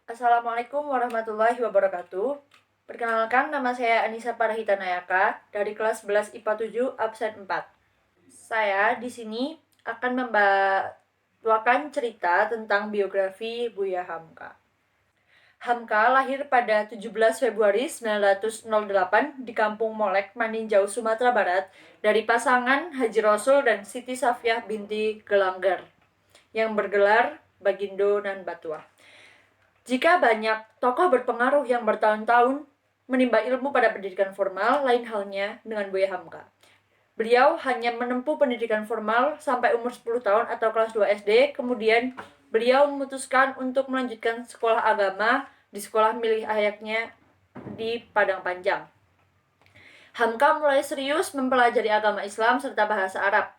Assalamualaikum warahmatullahi wabarakatuh. Perkenalkan, nama saya Anissa Parahita Nayaka dari kelas 11 IPA 7 absen 4. Saya di sini akan membawakan cerita tentang biografi Buya Hamka. Hamka lahir pada 17 Februari 1908 di Kampung Molek, Maninjau, Sumatera Barat dari pasangan Haji Rasul dan Siti Safiah binti Gelanggar yang bergelar Bagindo nan Batuah. Jika banyak tokoh berpengaruh yang bertahun-tahun menimba ilmu pada pendidikan formal, lain halnya dengan Buya Hamka. Beliau hanya menempuh pendidikan formal sampai umur 10 tahun atau kelas 2 SD, kemudian beliau memutuskan untuk melanjutkan sekolah agama di sekolah milik ayahnya di Padang Panjang. Hamka mulai serius mempelajari agama Islam serta bahasa Arab.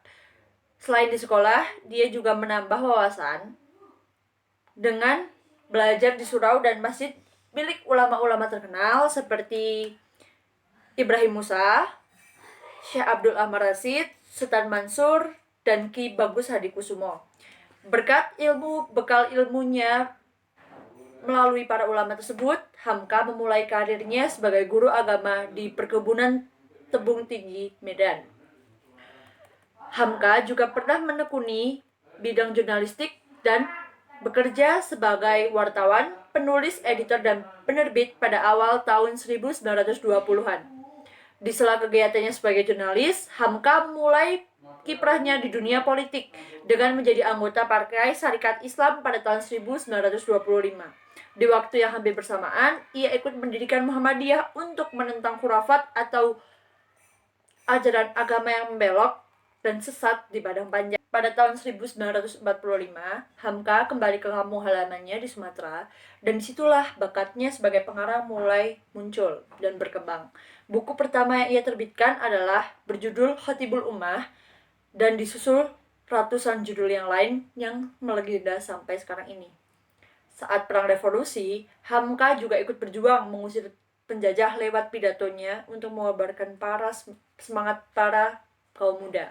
Selain di sekolah, dia juga menambah wawasan dengan belajar di surau dan masjid milik ulama-ulama terkenal seperti Ibrahim Musa, Syekh Abdul Ahmad Rashid, Sultan Mansur, dan Ki Bagus Hadikusumo. Berkat bekal ilmunya melalui para ulama tersebut, Hamka memulai karirnya sebagai guru agama di perkebunan Tebung Tinggi, Medan. Hamka juga pernah menekuni bidang jurnalistik dan bekerja sebagai wartawan, penulis, editor, dan penerbit pada awal tahun 1920-an. Di sela kegiatannya sebagai jurnalis, Hamka mulai kiprahnya di dunia politik dengan menjadi anggota Partai Syarikat Islam pada tahun 1925. Di waktu yang hampir bersamaan, ia ikut pendidikan Muhammadiyah untuk menentang khurafat atau ajaran agama yang membelok dan sesat di Padang Panjang. Pada tahun 1945, Hamka kembali ke kampung halamannya di Sumatera, dan disitulah bakatnya sebagai pengarang mulai muncul dan berkembang. Buku pertama yang ia terbitkan adalah berjudul Khatibul Ummah, dan disusul ratusan judul yang lain yang melegenda sampai sekarang ini. Saat Perang Revolusi, Hamka juga ikut berjuang mengusir penjajah lewat pidatonya untuk mengobarkan semangat para kaum muda.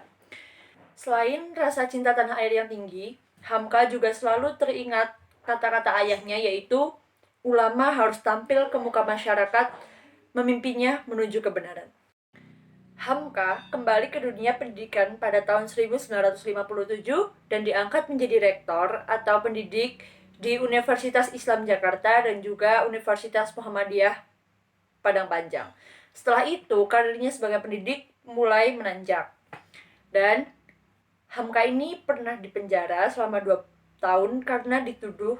Selain rasa cinta tanah air yang tinggi, Hamka juga selalu teringat kata-kata ayahnya, yaitu ulama harus tampil ke muka masyarakat, memimpinya menuju kebenaran. Hamka kembali ke dunia pendidikan pada tahun 1957 dan diangkat menjadi rektor atau pendidik di Universitas Islam Jakarta dan juga Universitas Muhammadiyah Padang Panjang. Setelah itu, karirnya sebagai pendidik mulai menanjak. Dan Hamka ini pernah dipenjara selama 2 tahun karena dituduh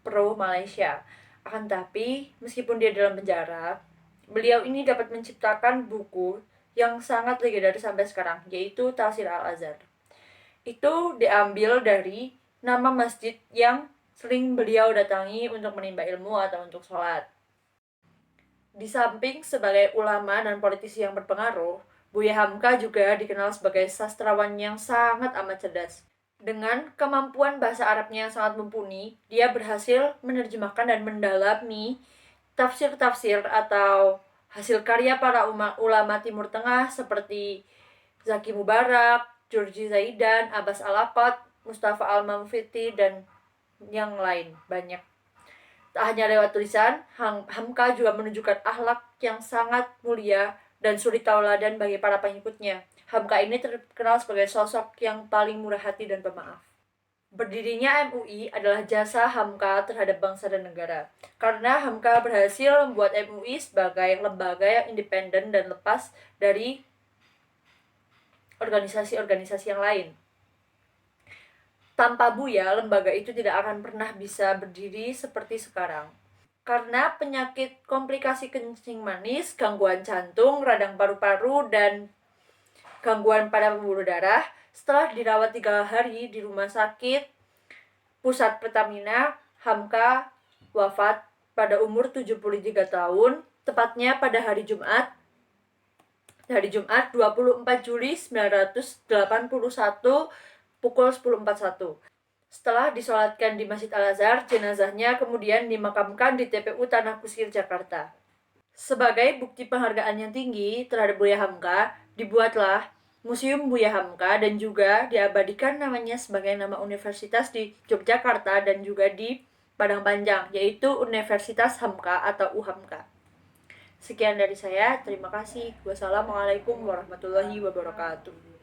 pro Malaysia. Akan tapi, meskipun dia dalam penjara, beliau ini dapat menciptakan buku yang sangat legendaris sampai sekarang, yaitu Tafsir Al-Azhar. Itu diambil dari nama masjid yang sering beliau datangi untuk menimba ilmu atau untuk sholat. Di samping sebagai ulama dan politisi yang berpengaruh, Buya Hamka juga dikenal sebagai sastrawan yang sangat amat cerdas. Dengan kemampuan bahasa Arabnya yang sangat mumpuni, dia berhasil menerjemahkan dan mendalami tafsir-tafsir atau hasil karya para ulama Timur Tengah seperti Zaki Mubarak, Jurji Zaidan, Abbas Al-Afat, Mustafa Al-Mamfiti, dan yang lain banyak. Tak hanya lewat tulisan, Hamka juga menunjukkan akhlak yang sangat mulia dan suri tauladan bagi para pengikutnya. Hamka ini terkenal sebagai sosok yang paling murah hati dan pemaaf. Berdirinya MUI adalah jasa Hamka terhadap bangsa dan negara, karena Hamka berhasil membuat MUI sebagai lembaga yang independen dan lepas dari organisasi-organisasi yang lain. Tanpa Buya, lembaga itu tidak akan pernah bisa berdiri seperti sekarang. Karena penyakit komplikasi kencing manis, gangguan jantung, radang paru-paru, dan gangguan pada pembuluh darah, setelah dirawat 3 hari di rumah sakit Pusat Pertamina, Hamka wafat pada umur 73 tahun, tepatnya pada hari Jumat 24 Juli 1981 pukul 10.41. Setelah disolatkan di Masjid Al-Azhar, jenazahnya kemudian dimakamkan di TPU Tanah Kusir, Jakarta. Sebagai bukti penghargaan yang tinggi terhadap Buya Hamka, dibuatlah Museum Buya Hamka dan juga diabadikan namanya sebagai nama universitas di Yogyakarta dan juga di Padang Panjang, yaitu Universitas Hamka atau UHAMKA. Sekian dari saya, terima kasih. Wassalamualaikum warahmatullahi wabarakatuh.